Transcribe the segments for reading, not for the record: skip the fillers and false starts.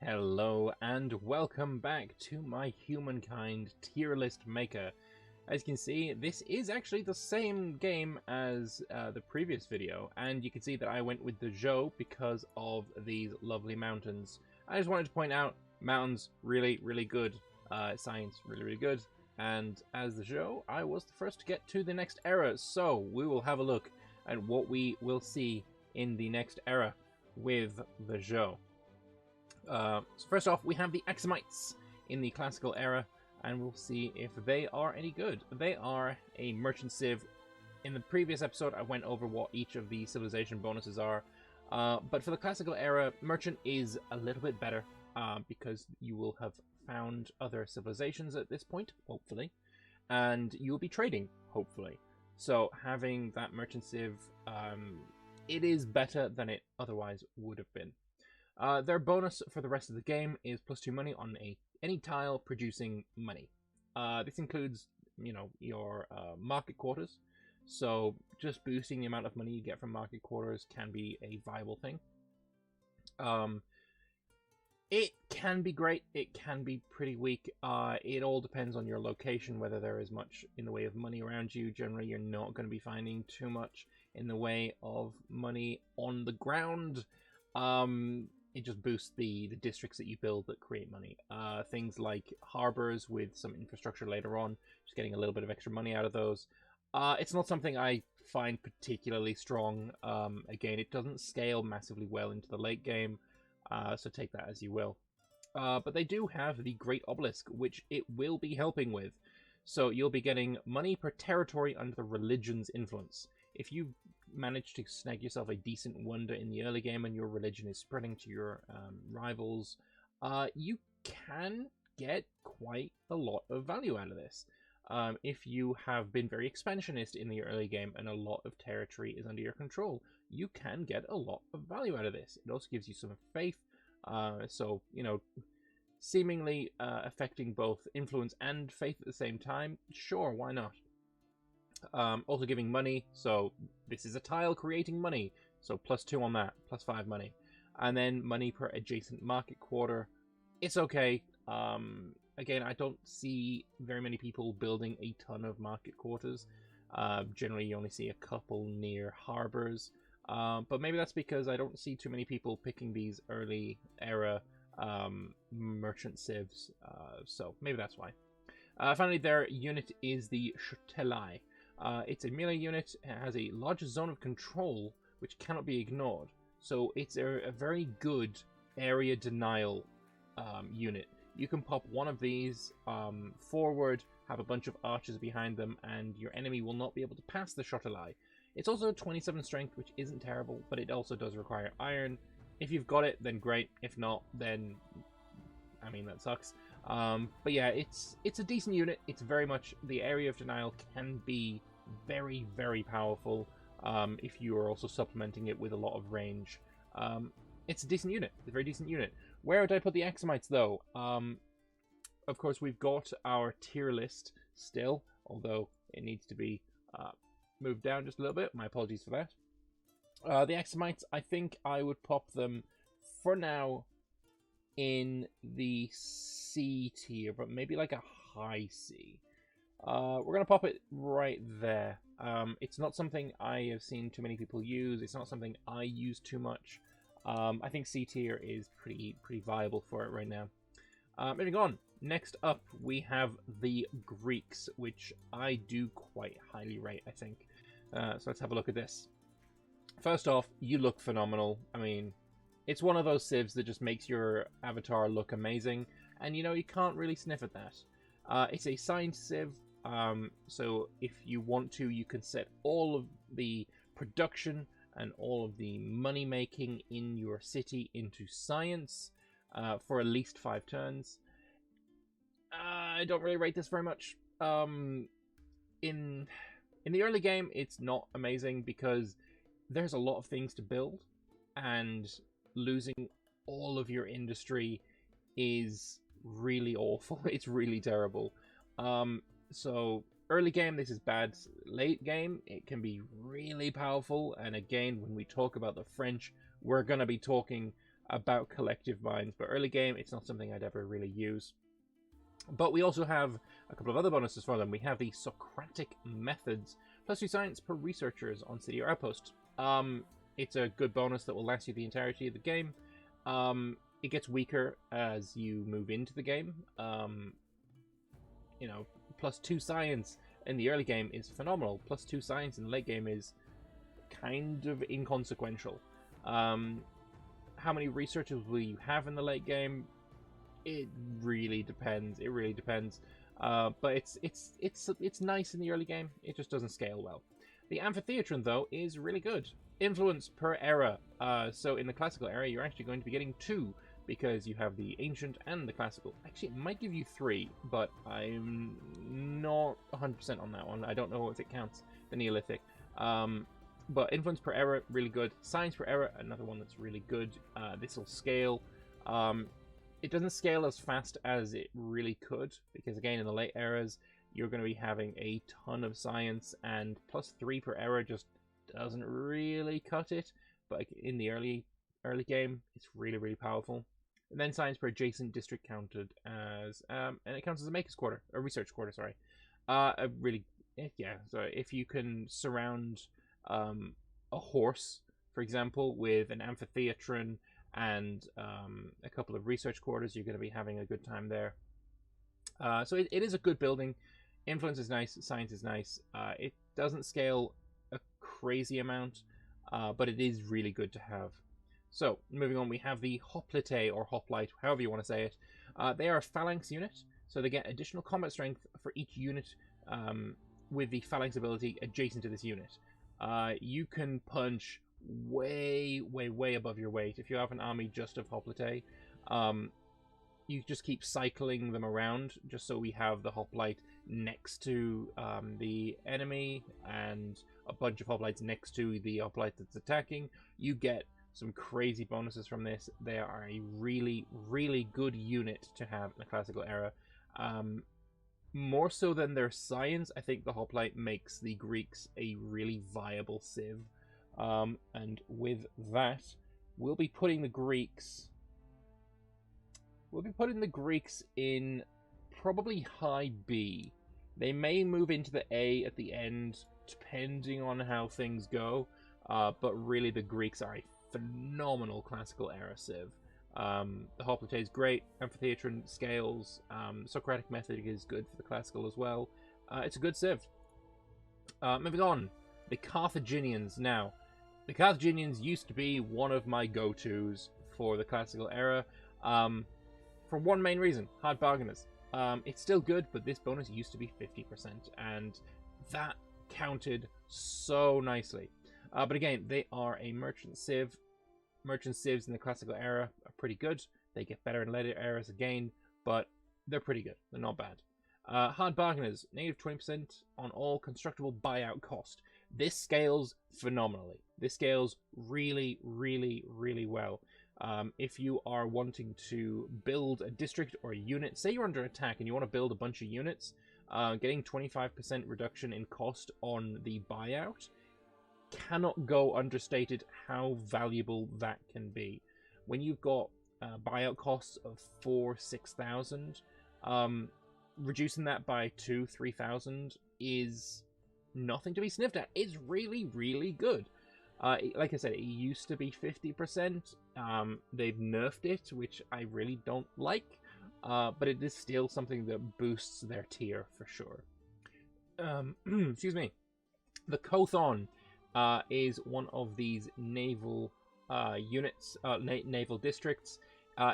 Hello and welcome back to my Humankind tier list maker. As you can see, this is actually the same game as the previous video, and you can see that I went with the Zhou because of these lovely mountains. I just wanted to point out, mountains, really good, science, really good, and as the Zhou, I was the first to get to the next era, so we will have a look at what we will see in the next era with the Zhou. So first off, we have the Aksumites in the classical era, and we'll see if they are any good. They are a merchant civ. In the previous episode, I went over what each of the civilization bonuses are, but for the classical era, merchant is a little bit better, because you will have found other civilizations at this point, hopefully, and you will be trading, hopefully. So having that merchant civ, it is better than it otherwise would have been. Their bonus for the rest of the game is +2 money on any tile producing money. This includes, your market quarters. So just boosting the amount of money you get from market quarters can be a viable thing. It can be great. It can be pretty weak. It all depends on your location, whether there is much in the way of money around you. Generally, you're not going to be finding too much in the way of money on the ground. It just boosts the districts that you build that create money. Things like harbors with some infrastructure later on, just getting a little bit of extra money out of those. It's not something I find particularly strong. Again, it doesn't scale massively well into the late game, so take that as you will. But they do have the Great Obelisk, which it will be helping with. So you'll be getting money per territory under the religion's influence. If you manage to snag yourself a decent wonder in the early game and your religion is spreading to your rivals, you can get quite a lot of value out of this. If you have been very expansionist in the early game and a lot of territory is under your control, you can get a lot of value out of this. It also gives you some faith, so, seemingly affecting both influence and faith at the same time. Sure, why not? Also giving money, so this is a tile creating money, so +2 on that, +5 money. And then money per adjacent market quarter. It's okay. Again, I don't see very many people building a ton of market quarters. Generally, you only see a couple near harbors. But maybe that's because I don't see too many people picking these early era merchant civs, so maybe that's why. Finally, their unit is the Shtelai. It's a melee unit. It has a large zone of control, which cannot be ignored. So it's a very good area denial unit. You can pop one of these forward, have a bunch of archers behind them, and your enemy will not be able to pass the Shtelai. It's also 27 strength, which isn't terrible, but it also does require iron. If you've got it, then great. If not, then, I mean, that sucks. But yeah, it's a decent unit. It's very much, the area of denial can be very powerful if you are also supplementing it with a lot of range. It's a decent unit. It's a very decent unit. Where would I put the Aksumites, though? Of course, we've got our tier list still, although it needs to be moved down just a little bit. My apologies for that. The Aksumites, I think I would pop them, for now, in the C tier, but maybe like a high C. We're going to pop it right there. It's not something I have seen too many people use. It's not something I use too much. I think C tier is pretty viable for it right now. Moving on. Next up, we have the Greeks, which I do quite highly rate, I think. So let's have a look at this. First off, you look phenomenal. I mean, it's one of those civs that just makes your avatar look amazing, and you can't really sniff at that. It's a signed civ, so if you want to, you can set all of the production and all of the money making in your city into science for at least 5 turns. I don't really rate this very much. In the early game, it's not amazing because there's a lot of things to build, and losing all of your industry is really awful. It's really terrible. So early game, this is bad. Late game, it can be really powerful. And again, when we talk about the French, we're going to be talking about collective mines, but early game, it's not something I'd ever really use. But we also have a couple of other bonuses for them. We have the Socratic methods, +2 science per researchers on city or outpost. It's a good bonus that will last you the entirety of the game. It gets weaker as you move into the game. You know, +2 science in the early game is phenomenal. +2 science in the late game is kind of inconsequential. How many researchers will you have in the late game? It really depends. It really depends. But it's nice in the early game. It just doesn't scale well. The Amphitheatron, though, is really good. Influence per era. So in the classical era, you're actually going to be getting 2, because you have the ancient and the classical. Actually, it might give you 3, but I'm not 100% on that one. I don't know if it counts the Neolithic. But influence per era, really good. Science per era, another one that's really good. This will scale. It doesn't scale as fast as it really could, because again, in the late eras, you're going to be having a ton of science, and +3 per era just doesn't really cut it. But in the early game, it's really, really powerful. And then science per adjacent district counted as, and it counts as a maker's quarter, a research quarter, sorry. Yeah, so if you can surround a horse, for example, with an amphitheatron and a couple of research quarters, you're going to be having a good time there. So it is a good building. Influence is nice, science is nice. It doesn't scale a crazy amount, but it is really good to have. So, moving on, we have the Hoplite, or Hoplite, however you want to say it. They are a phalanx unit, so they get additional combat strength for each unit with the phalanx ability adjacent to this unit. You can punch way, way, way above your weight. If you have an army just of Hoplite, you just keep cycling them around, just so we have the Hoplite next to the enemy, and a bunch of Hoplites next to the Hoplite that's attacking. You get some crazy bonuses from this. They are a really, really good unit to have in the classical era. More so than their science, I think the Hoplite makes the Greeks a really viable civ. And with that, we'll be putting the Greeks in probably high B. They may move into the A at the end, depending on how things go. But really, the Greeks are a phenomenal classical era civ. The Hoplite is great. Amphitheatron scales. Socratic method is good for the classical as well. It's a good civ. Moving on, the Carthaginians. Now, the Carthaginians used to be one of my go-tos for the classical era, for one main reason: hard bargainers. It's still good, but this bonus used to be 50%, and that counted so nicely. But again, they are a merchant civ. Merchant civs in the classical era are pretty good. They get better in later eras again, but they're pretty good. They're not bad. Hard bargainers, negative 20% on all constructible buyout cost. This scales phenomenally. This scales really, really, really well. If you are wanting to build a district or a unit, say you're under attack and you want to build a bunch of units, getting 25% reduction in cost on the buyout cannot go understated how valuable that can be. When you've got buyout costs of 4,000-6,000, reducing that by 2,000-3,000 is nothing to be sniffed at. It's really, really good. Like I said, it used to be 50%. They've nerfed it, which I really don't like, but it is still something that boosts their tier for sure. Excuse me. The Kothon is one of these naval units, naval districts.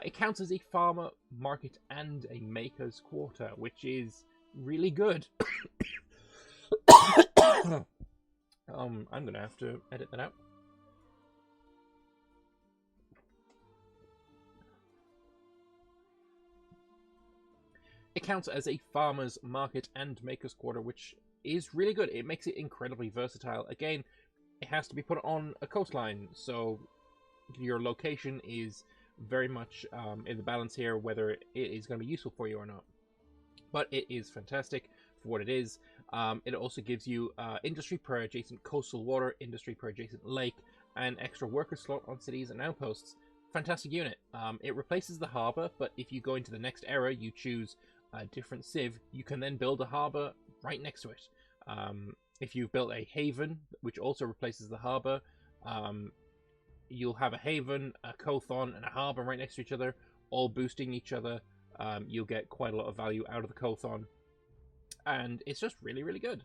It counts as a farmer, market, and a maker's quarter, which is really good. I'm gonna have to edit that out. It counts as a farmer's market and maker's quarter, which is really good. It makes it incredibly versatile. Again, it has to be put on a coastline, so your location is very much in the balance here, whether it is going to be useful for you or not. But it is fantastic for what it is. It also gives you industry per adjacent coastal water, industry per adjacent lake, and extra worker slot on cities and outposts. fantastic unit. It replaces the harbour, but if you go into the next era, you choose a different civ, you can then build a harbour right next to it. If you've built a haven, which also replaces the harbour, you'll have a haven, a Kothon, and a harbour right next to each other, all boosting each other. You'll get quite a lot of value out of the Kothon, and it's just really, really good.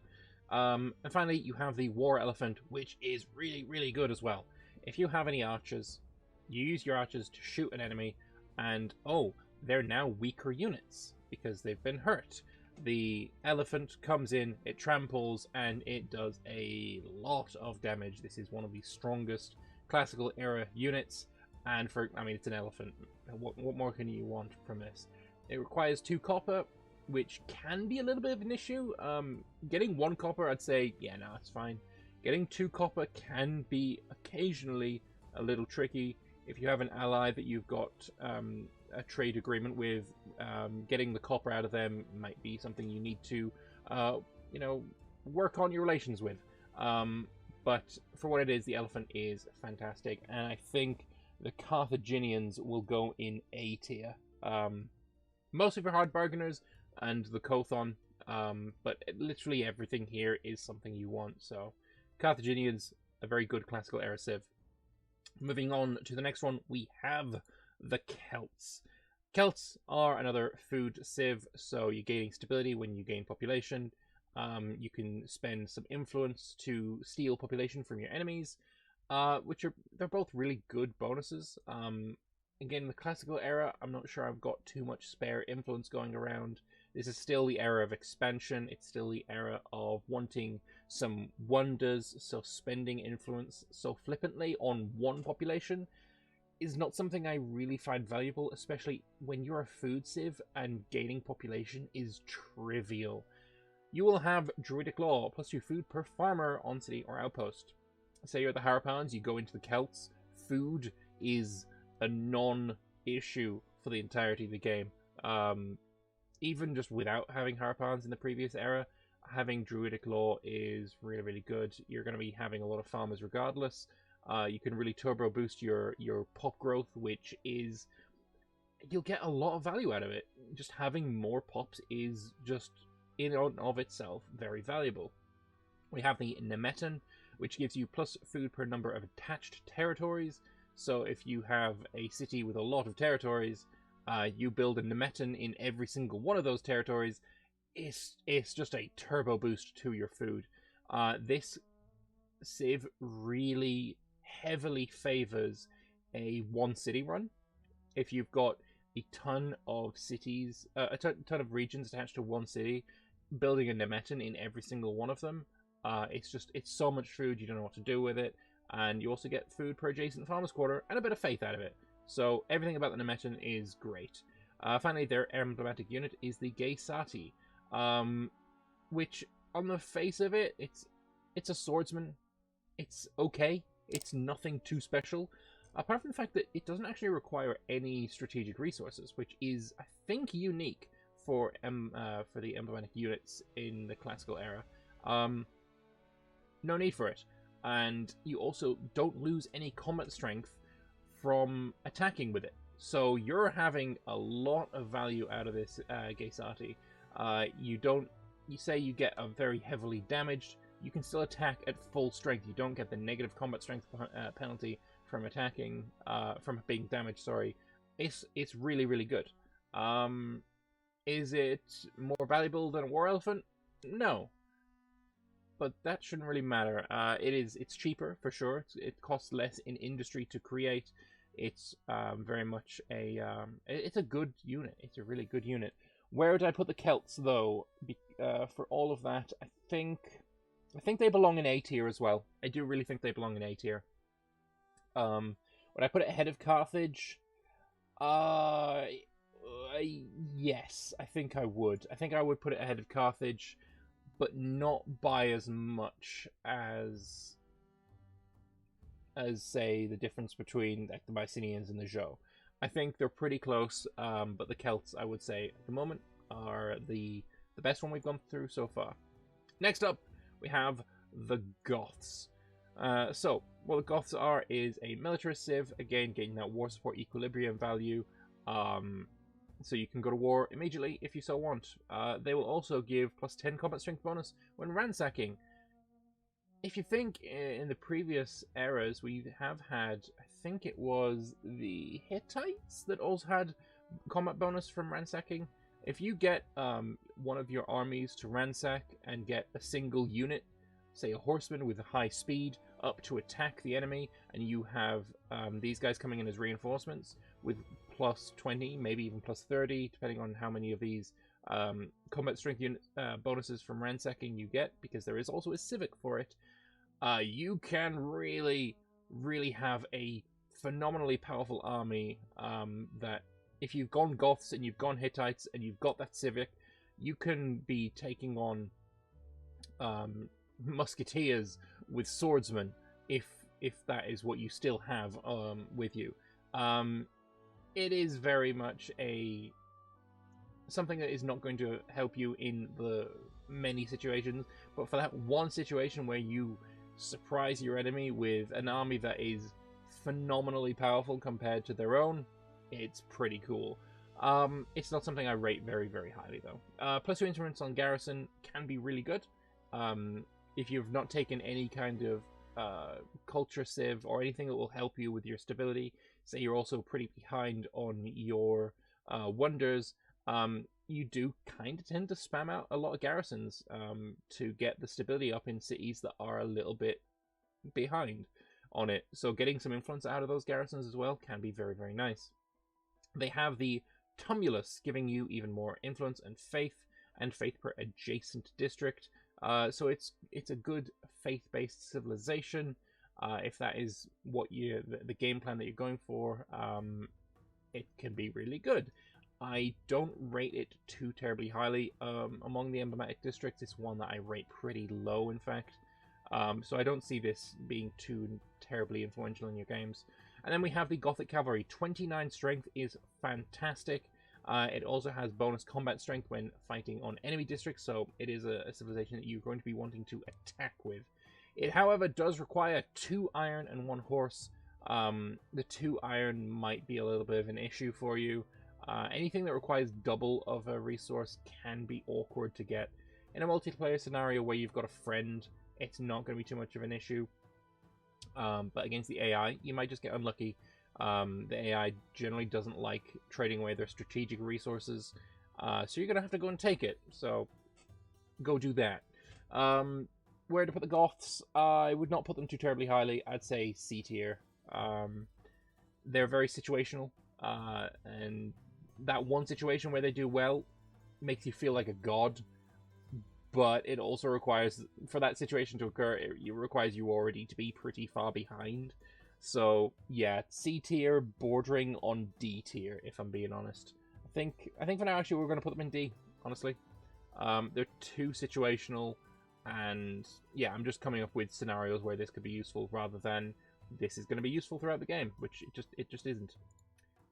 And finally, you have the War Elephant, which is really, really good as well. If you have any archers, you use your archers to shoot an enemy, and oh, they're now weaker units because they've been hurt. The elephant comes in, it tramples, and it does a lot of damage. This is one of the strongest classical era units, and I mean, it's an elephant. What more can you want from this? It requires 2 copper, which can be a little bit of an issue. Getting 1 copper, I'd say, yeah, no, it's fine. Getting 2 copper can be occasionally a little tricky. If you have an ally that you've got a trade agreement with, getting the copper out of them might be something you need to, you know, work on your relations with. But for what it is, the elephant is fantastic, and I think the Carthaginians will go in A tier. Most of your hard bargainers and the Kothon, but literally everything here is something you want. So Carthaginians, a very good classical era civ. Moving on to the next one, we have the Celts. Celts are another food civ, so you're gaining stability when you gain population. You can spend some influence to steal population from your enemies, they're both really good bonuses. Again, the classical era, I'm not sure I've got too much spare influence going around. This is still the era of expansion. It's still the era of wanting some wonders, so spending influence so flippantly on one population is not something I really find valuable, especially when you're a food civ and gaining population is trivial. You will have Druidic Law, +2 food per farmer on city or outpost. Say you're the Harapans, you go into the Celts, food is a non-issue for the entirety of the game. Even just without having Harapans in the previous era, having Druidic Law is really, really good. You're going to be having a lot of farmers regardless. You can really turbo boost your pop growth, which is... you'll get a lot of value out of it. Just having more pops is just, in and of itself, very valuable. We have the Nemeton, which gives you plus food per number of attached territories. So if you have a city with a lot of territories, you build a Nemeton in every single one of those territories. It's just a turbo boost to your food. This civ really heavily favors a one city run. If you've got a ton of cities, a ton of regions attached to one city, building a Nemeton in every single one of them, it's so much food, you don't know what to do with it, and you also get food per adjacent farmer's quarter and a bit of faith out of it. So everything about the Nemeton is great. Finally, their emblematic unit is the Geisati, which on the face of it, it's a swordsman. It's okay. It's nothing too special, apart from the fact that it doesn't actually require any strategic resources, which is, I think, unique for the emblematic units in the classical era. No need for it, and you also don't lose any combat strength from attacking with it. So you're having a lot of value out of this Geisati. You say you get a very heavily damaged, you can still attack at full strength. You don't get the negative combat strength penalty from attacking, from being damaged, sorry. It's really, really good. Is it more valuable than a War Elephant? No. But that shouldn't really matter. It's cheaper, for sure. It costs less in industry to create. It's very much it's a good unit. It's a really good unit. Where would I put the Celts, though? For all of that, I think they belong in A tier as well. I do really think they belong in A tier. Would I put it ahead of Carthage? Yes, I think I would. I think I would put it ahead of Carthage, but not by as much as say the difference between like the Mycenaeans and the Zhou. I think they're pretty close, but the Celts, I would say, at the moment, are the best one we've gone through so far. Next up, we have the Goths. So, what the Goths are is a militarist civ, again getting that war support equilibrium value, so you can go to war immediately if you so want. They will also give plus 10 combat strength bonus when ransacking. If you think in the previous eras, we have had, I think it was the Hittites that also had combat bonus from ransacking. If you get one of your armies to ransack and get a single unit, say a horseman with a high speed, up to attack the enemy, and you have these guys coming in as reinforcements with plus 20, maybe even plus 30, depending on how many of these combat strength unit bonuses from ransacking you get, because there is also a civic for it, you can really, really have a phenomenally powerful army that if you've gone Goths and you've gone Hittites and you've got that civic, you can be taking on musketeers with swordsmen if that is what you still have with you. It is very much something that is not going to help you in the many situations, but for that one situation where you surprise your enemy with an army that is phenomenally powerful compared to their own, it's pretty cool. It's not something I rate very, very highly, though. Plus 2 influence on garrison can be really good. If you've not taken any kind of culture civ or anything that will help you with your stability, say you're also pretty behind on your wonders, you do kind of tend to spam out a lot of garrisons to get the stability up in cities that are a little bit behind on it. So getting some influence out of those garrisons as well can be very, very nice. They have the Tumulus, giving you even more influence and faith per adjacent district. So it's a good faith-based civilization. If that is what the game plan that you're going for, it can be really good. I don't rate it too terribly highly. Among the emblematic districts, it's one that I rate pretty low, in fact. So I don't see this being too terribly influential in your games. And then we have the Gothic Cavalry. 29 strength is fantastic. It also has bonus combat strength when fighting on enemy districts, so it is a civilization that you're going to be wanting to attack with. It, however, does require 2 iron and 1 horse. The 2 iron might be a little bit of an issue for you. Anything that requires double of a resource can be awkward to get. In a multiplayer scenario where you've got a friend, it's not going to be too much of an issue. But against the AI, you might just get unlucky. The AI generally doesn't like trading away their strategic resources, so you're going to have to go and take it. So go do that. Where to put the Goths? I would not put them too terribly highly. I'd say C tier. They're very situational, and that one situation where they do well makes you feel like a god, but it also requires, for that situation to occur, it requires you already to be pretty far behind. So yeah, C tier bordering on D tier, if I'm being honest. I think for now actually we're going to put them in D, honestly. They're too situational, and yeah, I'm just coming up with scenarios where this could be useful rather than this is going to be useful throughout the game, which it just isn't.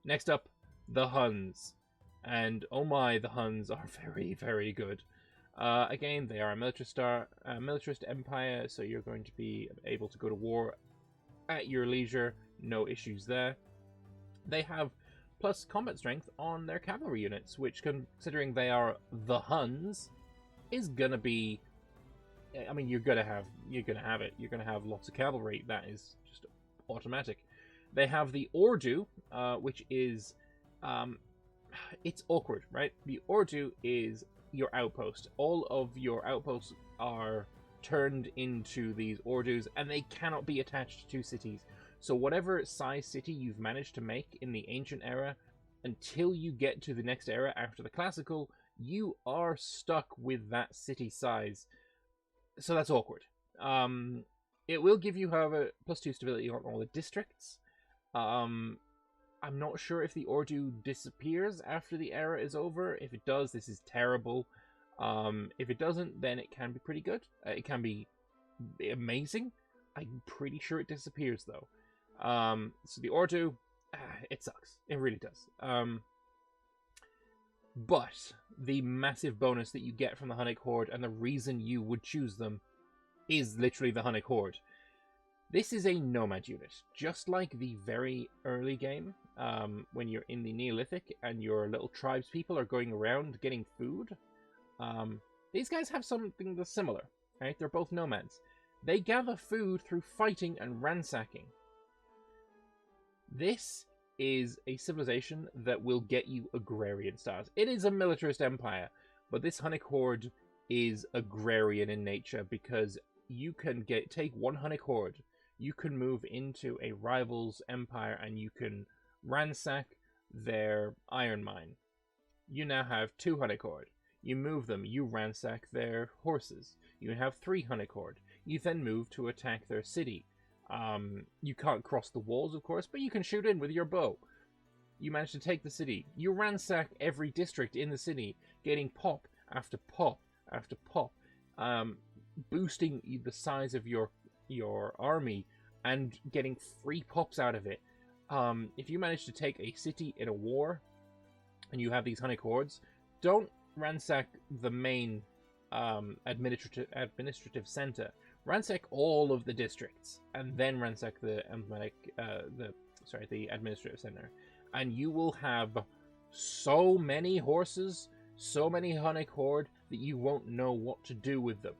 Next up, the Huns. And oh my, the Huns are very, very good. Again, they are a militarist empire, so you're going to be able to go to war at your leisure, no issues there. They have plus combat strength on their cavalry units, which, considering they are the Huns, is gonna be, I mean, you're gonna have it. You're gonna have lots of cavalry. That is just automatic. They have the Ordu, which is, it's awkward, right? The Ordu is your outpost. All of your outposts are turned into these Ordus, and they cannot be attached to cities. So whatever size city you've managed to make in the ancient era, until you get to the next era after the classical, you are stuck with that city size. So that's awkward. It will give you, however, +2 stability on all the districts. I'm not sure if the Ordu disappears after the era is over. If it does, this is terrible. If it doesn't, then it can be pretty good. It can be amazing. I'm pretty sure it disappears, though. So the Ordu, it sucks. It really does. But the massive bonus that you get from the Hunnic Horde, and the reason you would choose them, is literally the Hunnic Horde. This is a nomad unit, just like the very early game, when you're in the Neolithic and your little tribes people are going around getting food. These guys have something that's similar, right? They're both nomads. They gather food through fighting and ransacking. This is a civilization that will get you agrarian stars. It is a militarist empire, but this Hunnic horde is agrarian in nature because you can take one Hunnic horde, you can move into a rival's empire and you can ransack their iron mine. You now have 2 Hunnic horde. You move them, you ransack their horses. You have 3 Hunnic horde. You then move to attack their city. You can't cross the walls, of course, but you can shoot in with your bow. You manage to take the city. You ransack every district in the city, getting pop after pop after pop, boosting the size of your army and getting free pops out of it. If you manage to take a city in a war and you have these Hunnic hordes, don't ransack the main administrative center. Ransack all of the districts and then ransack the administrative center, and you will have so many horses, so many Hunnic horde that you won't know what to do with them.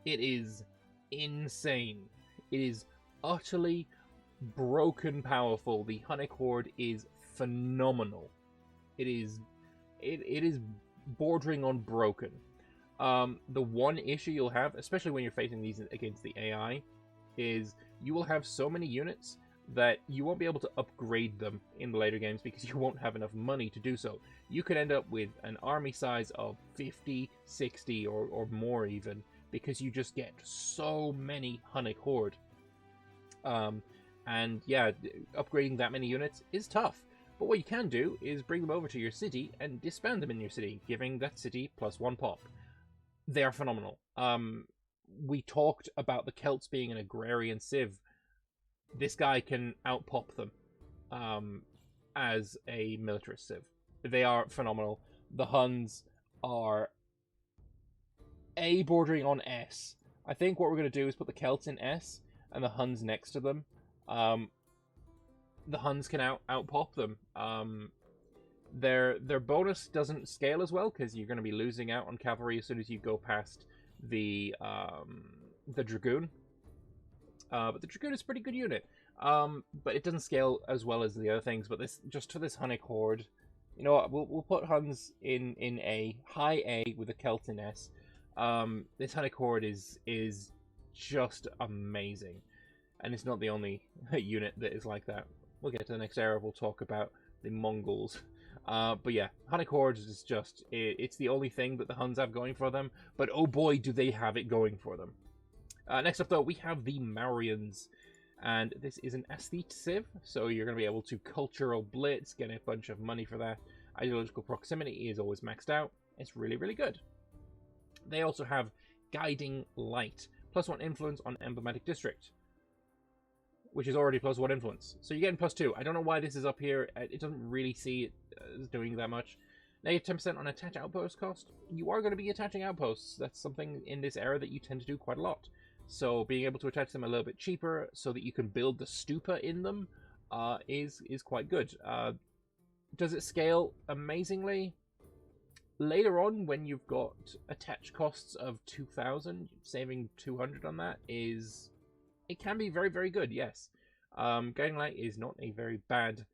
It is insane. It is utterly broken powerful. The Hunnic horde is phenomenal. It is bordering on broken. The one issue you'll have, especially when you're facing these against the AI, is you will have so many units that you won't be able to upgrade them in the later games because you won't have enough money to do so. You could end up with an army size of 50, 60, or more even, because you just get so many Hunnic horde. And yeah, upgrading that many units is tough. But what you can do is bring them over to your city and disband them in your city, giving that city +1 pop. They are phenomenal. We talked about the Celts being an agrarian civ. This guy can outpop them as a militarist civ. They are phenomenal. The Huns are A, bordering on S. I think what we're going to do is put the Celts in S and the Huns next to them. The Huns can outpop them. Their bonus doesn't scale as well because you're going to be losing out on cavalry as soon as you go past the Dragoon. But the Dragoon is a pretty good unit. But it doesn't scale as well as the other things. But just for this Hunnic horde, you know what? We'll put Huns in A, high A with the Celt in S. This Hunnic horde is just amazing, and it's not the only unit that is like that. We'll get to the next era. We'll talk about the Mongols. But yeah, Hunnic hordes is just, it's the only thing that the Huns have going for them, but oh boy do they have it going for them. Next up though, we have the Mauryans, and this is an aesthete civ, so you're going to be able to cultural blitz, get a bunch of money for that. Ideological proximity is always maxed out. It's really, really good. They also have Guiding Light, +1 influence on emblematic district, which is already +1 influence. So you're getting +2. I don't know why this is up here. It doesn't really see it as doing that much. Negative 10% on attach outpost cost. You are going to be attaching outposts. That's something in this era that you tend to do quite a lot. So being able to attach them a little bit cheaper so that you can build the stupa in them is quite good. Does it scale amazingly? Later on, when you've got attach costs of 2,000, saving 200 on that it can be very, very good, yes. Guiding Light is not a very bad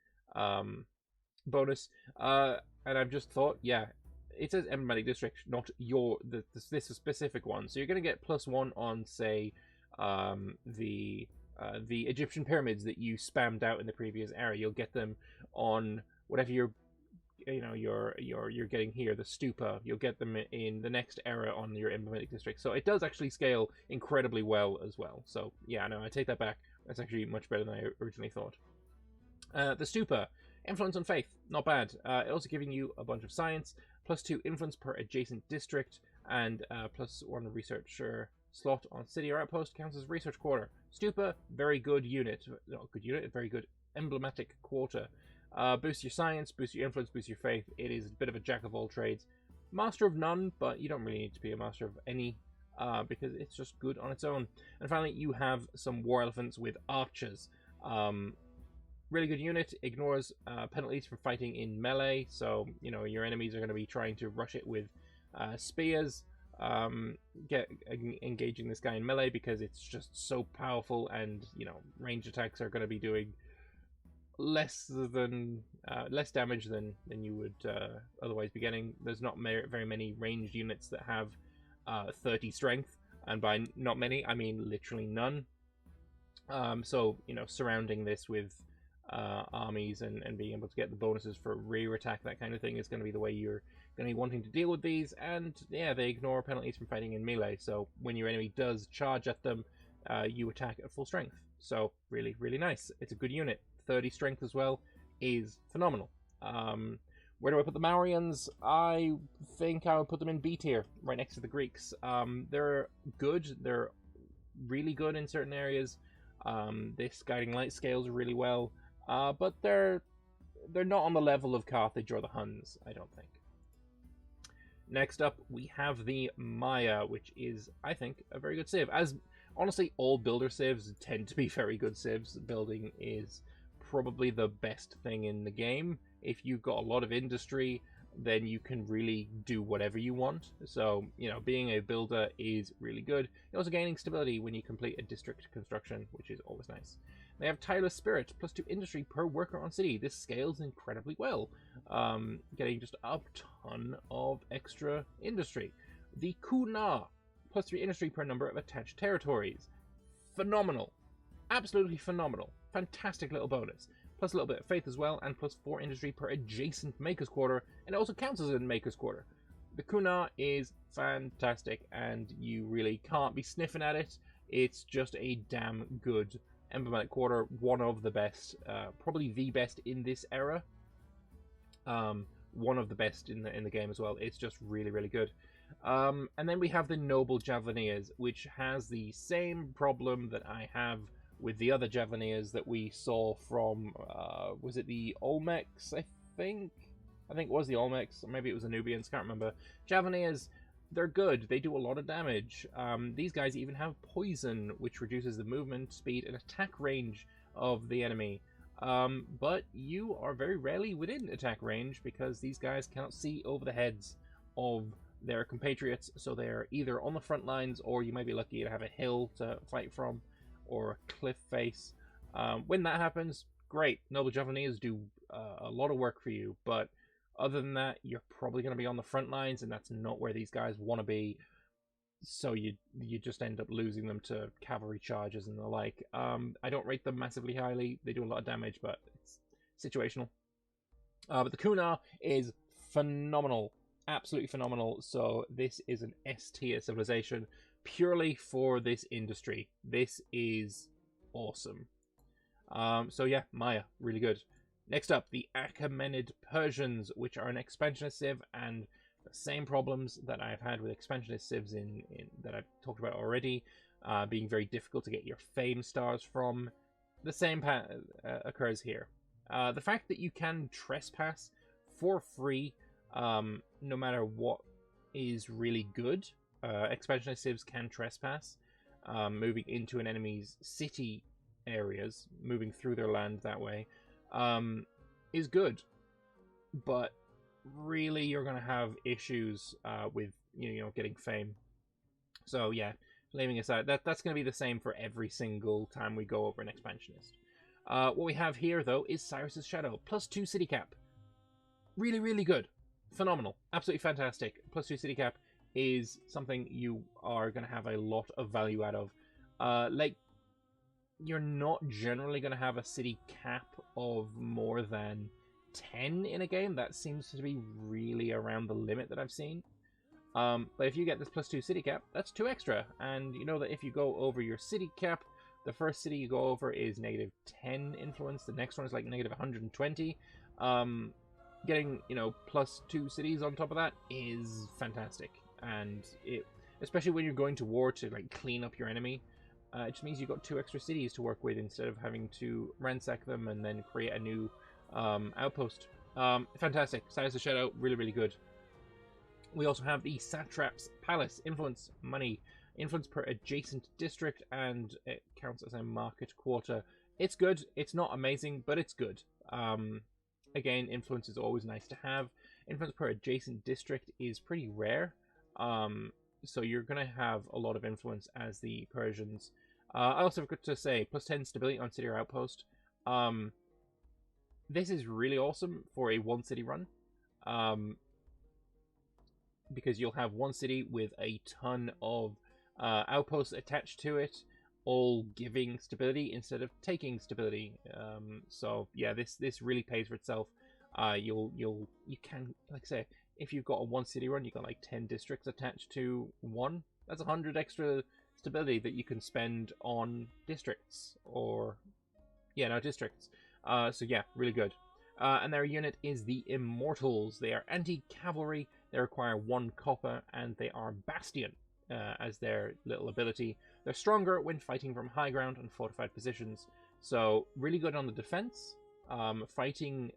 bonus. And I've just thought, yeah, it says emblematic district, not this specific one. So you're going to get +1 on, say, the Egyptian pyramids that you spammed out in the previous era. You'll get them on whatever you're getting here, the stupa. You'll get them in the next era on your emblematic district. So it does actually scale incredibly well as well. So yeah, no, I take that back. That's actually much better than I originally thought. The stupa, influence on faith, not bad. Also giving you a bunch of science, +2 influence per adjacent district, and +1 researcher slot on city or outpost counts as research quarter. Stupa, very good unit. Not good unit, very good emblematic quarter. Boost your science, boost your influence, boost your faith. It is a bit of a jack of all trades. Master of none, but you don't really need to be a master of any because it's just good on its own. And finally, you have some war elephants with archers. Really good unit, ignores penalties for fighting in melee, so your enemies are going to be trying to rush it with spears, engaging this guy in melee because it's just so powerful, and ranged attacks are going to be doing less damage than you would otherwise be getting. There's not very many ranged units that have 30 strength, and by not many I mean literally none. So surrounding this with armies and being able to get the bonuses for rear attack, that kind of thing, is going to be the way you're going to be wanting to deal with these. And yeah, they ignore penalties from fighting in melee, so when your enemy does charge at them, you attack at full strength. So really, really nice. It's a good unit. 30 strength as well is phenomenal. Where do I put the Mauryans? I think I would put them in B tier, right next to the Greeks. They're good. They're really good in certain areas. This guiding light scales really well, but they're not on the level of Carthage or the Huns, I don't think. Next up, we have the Maya, which is, I think, a very good civ. As honestly, all builder civs tend to be very good civs. Building is probably the best thing in the game. If you've got a lot of industry, then you can really do whatever you want. So, being a builder is really good. You're also gaining stability when you complete a district construction, which is always nice. They have Tireless Spirit, +2 industry per worker on city. This scales incredibly well, getting just a ton of extra industry. The Kuna, +3 industry per number of attached territories. Phenomenal. Absolutely phenomenal. Fantastic little bonus. Plus a little bit of faith as well, and +4 industry per adjacent Maker's Quarter, and it also counts as a Maker's Quarter. The Kuna is fantastic, and you really can't be sniffing at it. It's just a damn good emblematic quarter, one of the best, probably the best in this era. One of the best in the game as well. It's just really, really good. And then we have the Noble Javeliers, which has the same problem that I have with the other Javeliers that we saw from, was it the Olmecs, I think? I think it was the Olmecs, or maybe it was the Nubians, can't remember. Javeliers, they're good. They do a lot of damage. These guys even have poison, which reduces the movement, speed, and attack range of the enemy. But you are very rarely within attack range because these guys cannot see over the heads of their compatriots, so they're either on the front lines, or you might be lucky to have a hill to fight from, or a cliff face. When that happens, great. Noble Javeliers do a lot of work for you, but other than that, you're probably going to be on the front lines, and that's not where these guys want to be. So you just end up losing them to cavalry charges and the like. I don't rate them massively highly. They do a lot of damage, but it's situational. But the Kuna is phenomenal. Absolutely phenomenal. So this is an S tier civilization purely for this industry. This is awesome. So yeah, Maya, really good. Next up, the Achaemenid Persians, which are an expansionist civ, and the same problems that I've had with expansionist civs in that I've talked about already, being very difficult to get your fame stars from. The same occurs here. The fact that you can trespass for free, no matter what is really good. Expansionist civs can trespass, moving into an enemy's city areas, moving through their land that way, is good. But really, you're going to have issues with getting fame. So yeah, leaving aside, that's going to be the same for every single time we go over an expansionist. What we have here, though, is Cyrus's Shadow, +2 city cap. Really, really good. Phenomenal. Absolutely fantastic. +2 city cap is something you are going to have a lot of value out of. You're not generally going to have a city cap of more than 10 in a game. That seems to be really around the limit that I've seen. But if you get this +2 city cap, that's 2 extra. And you know that if you go over your city cap, the first city you go over is -10 influence. The next one is like -120. Getting, +2 cities on top of that is fantastic. And especially when you're going to war to clean up your enemy, it just means you've got 2 extra cities to work with instead of having to ransack them and then create a new outpost. Fantastic. Cyrus the Shadow, really, really good. We also have the Satrap's Palace, influence, money. influence per adjacent district, and it counts as a market quarter. It's good. It's not amazing, but it's good. Again, influence is always nice to have. Influence per adjacent district is pretty rare. So you're going to have a lot of influence as the Persians. I also forgot to say, plus 10 stability on city or outpost. This is really awesome for a one city run. Because you'll have one city with a ton of outposts attached to it, all giving stability instead of taking stability. So yeah, this really pays for itself. You can, like I say, if you've got a one city run, you've got like 10 districts attached to one. That's 100 extra stability that you can spend on districts, or districts. So yeah, really good. And their unit is the Immortals. They are anti-cavalry. They require 1 copper, and they are Bastion as their little ability. They're stronger when fighting from high ground and fortified positions. So really good on the defense. Taking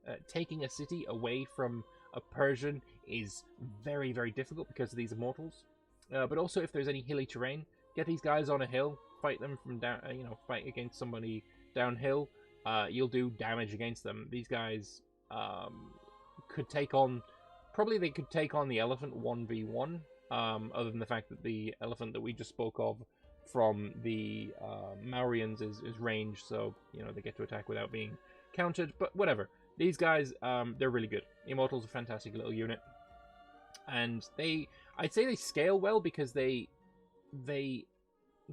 a city away from a Persian is very, very difficult because of these Immortals. But also, if there's any hilly terrain, get these guys on a hill, fight them from down. Fight against somebody downhill. You'll do damage against them. These guys could take on. Probably they could take on the elephant 1v1. Other than the fact that the elephant that we just spoke of from the Mauryans is ranged, so they get to attack without being countered. But whatever. These guys, they're really good. Immortals are a fantastic little unit, and I'd say they scale well because they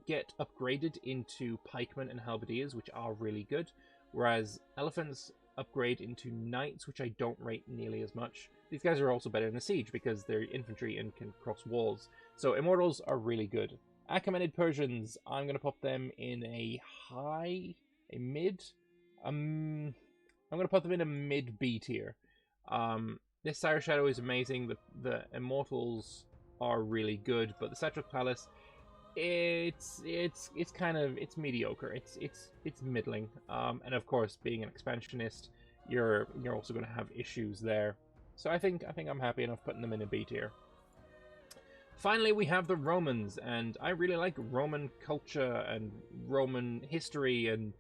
get upgraded into pikemen and halberdiers, which are really good, whereas elephants upgrade into knights, which I don't rate nearly as much. These guys are also better in the siege because they're infantry and can cross walls. So Immortals are really good. Achaemenid Persians, I'm going to put them in a mid. I'm going to put them in a mid B tier. This Sire Shadow is amazing. The Immortals are really good, but the Satrap Palace, it's mediocre. It's middling. And of course, being an expansionist, you're also going to have issues there. So I think I'm happy enough putting them in a B tier. Finally, we have the Romans, and I really like Roman culture and Roman history, and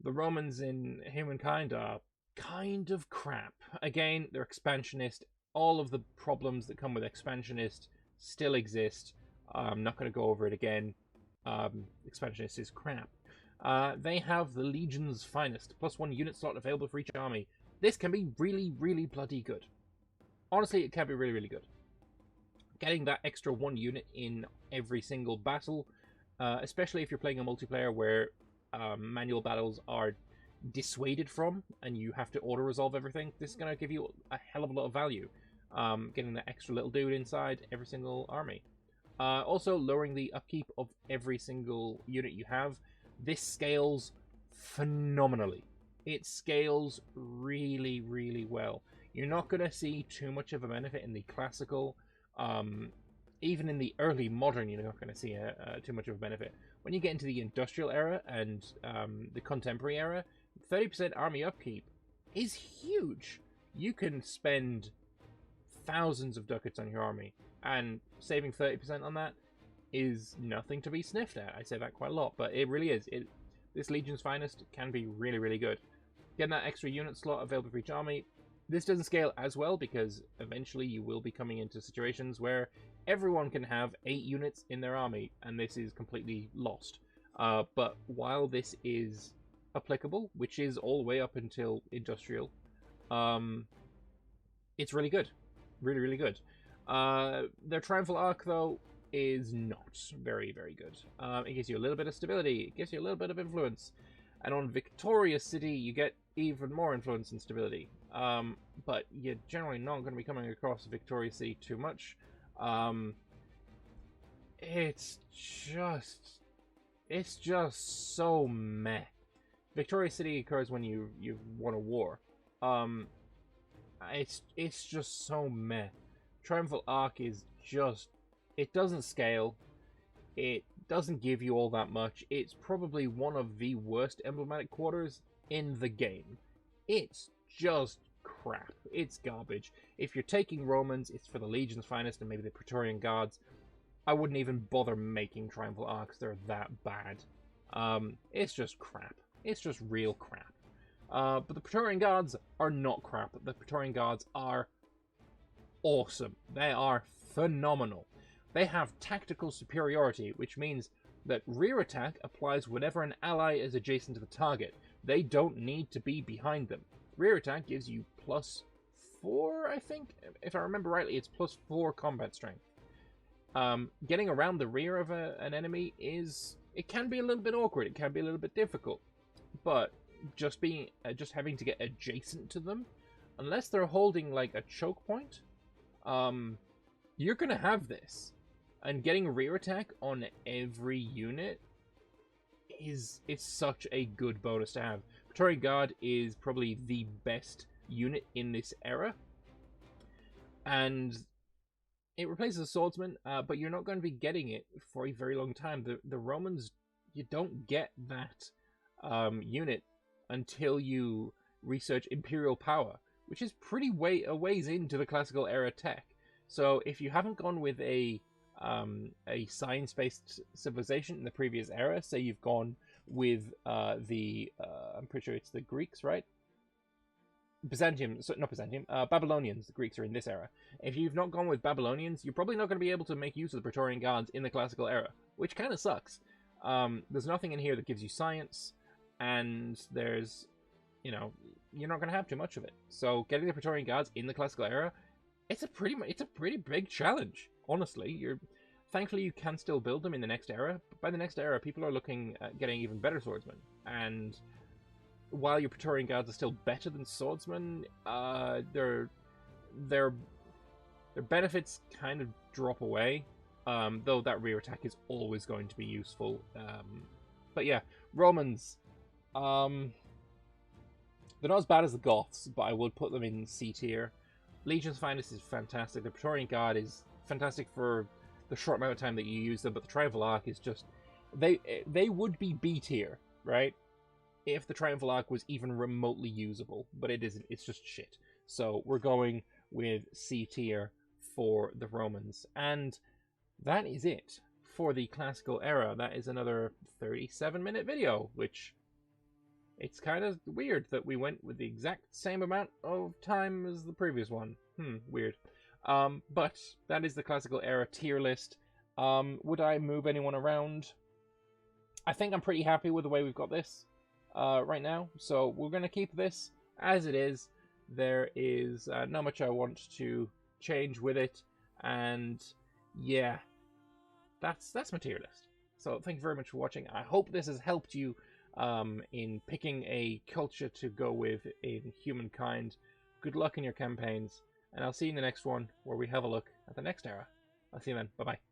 the Romans in Humankind are kind of crap. Again, they're expansionist. All of the problems that come with expansionist still exist. I'm not going to go over it again. Expansionist is crap. They have the Legion's Finest, plus 1 unit slot available for each army. This can be really, really bloody good. Honestly, it can be really, really good. Getting that extra 1 unit in every single battle, especially if you're playing a multiplayer where manual battles are dissuaded from and you have to auto-resolve everything, this is going to give you a hell of a lot of value. Getting that extra little dude inside every single army. Also, lowering the upkeep of every single unit you have. This scales phenomenally. It scales really, really well. You're not going to see too much of a benefit in the classical. Even in the early modern, you're not going to see too much of a benefit. When you get into the industrial era and the contemporary era, 30% army upkeep is huge. You can spend thousands of ducats on your army, and saving 30% on that is nothing to be sniffed at. I say that quite a lot, but it really is. This Legion's Finest can be really, really good. Getting that extra unit slot available for each army. This doesn't scale as well because eventually you will be coming into situations where everyone can have 8 units in their army, and this is completely lost. But while this is applicable, which is all the way up until industrial, it's really good. Really, really good. Their Triumphal Arc, though, is not very, very good. It gives you a little bit of stability. It gives you a little bit of influence. And on Victorious City, you get even more influence and stability. But you're generally not going to be coming across Victorious City too much. It's just so meh. Victorious City occurs when you've won a war. It's just so meh. Triumphal Arc is just... It doesn't scale. It doesn't give you all that much. It's probably one of the worst emblematic quarters in the game. It's just crap. It's garbage. If you're taking Romans, it's for the Legion's Finest and maybe the Praetorian Guards. I wouldn't even bother making triumphal arcs. They're that bad. It's just crap. It's just real crap. But the Praetorian Guards are not crap. The Praetorian Guards are awesome. They are phenomenal. They have tactical superiority, which means that rear attack applies whenever an ally is adjacent to the target. They don't need to be behind them. Rear attack gives you +4, I think. If I remember rightly, it's +4 combat strength. Getting around the rear of an enemy it can be a little bit awkward. It can be a little bit difficult. But just having to get adjacent to them, unless they're holding like a choke point, you're gonna have this. And getting rear attack on every unit is such a good bonus to have. Praetorian Guard is probably the best unit in this era, and it replaces a swordsman, but you're not going to be getting it for a very long time. The Romans, you don't get that unit until you research Imperial Power, which is pretty a ways into the classical era tech. So if you haven't gone with a science-based civilization in the previous era, say you've gone with I'm pretty sure it's the Greeks, right? Not Byzantium, Babylonians. The Greeks are in this era. If you've not gone with Babylonians, you're probably not going to be able to make use of the Praetorian Guards in the classical era, which kind of sucks. There's nothing in here that gives you science, and there's, you're not going to have too much of it. So getting the Praetorian Guards in the classical era, it's a pretty big challenge. Honestly, thankfully you can still build them in the next era. But by the next era, people are looking at getting even better swordsmen. And while your Praetorian Guards are still better than swordsmen, their benefits kind of drop away. Though that rear attack is always going to be useful. But yeah, Romans. They're not as bad as the Goths, but I would put them in C tier. Legion's Finest is fantastic. The Praetorian Guard is fantastic for the short amount of time that you use them, but the Triumphal Arc is just... They would be B tier, right? If the Triumphal Arc was even remotely usable, but it isn't. It's just shit. So we're going with C tier for the Romans. And that is it for the classical era. That is another 37-minute video, which... It's kind of weird that we went with the exact same amount of time as the previous one. Weird. But that is the classical era tier list. Would I move anyone around? I think I'm pretty happy with the way we've got this right now. So we're going to keep this as it is. There is not much I want to change with it. And yeah, that's my tier list. So thank you very much for watching. I hope this has helped you in picking a culture to go with in Humankind. Good luck in your campaigns, and I'll see you in the next one where we have a look at the next era. I'll see you then. Bye-bye.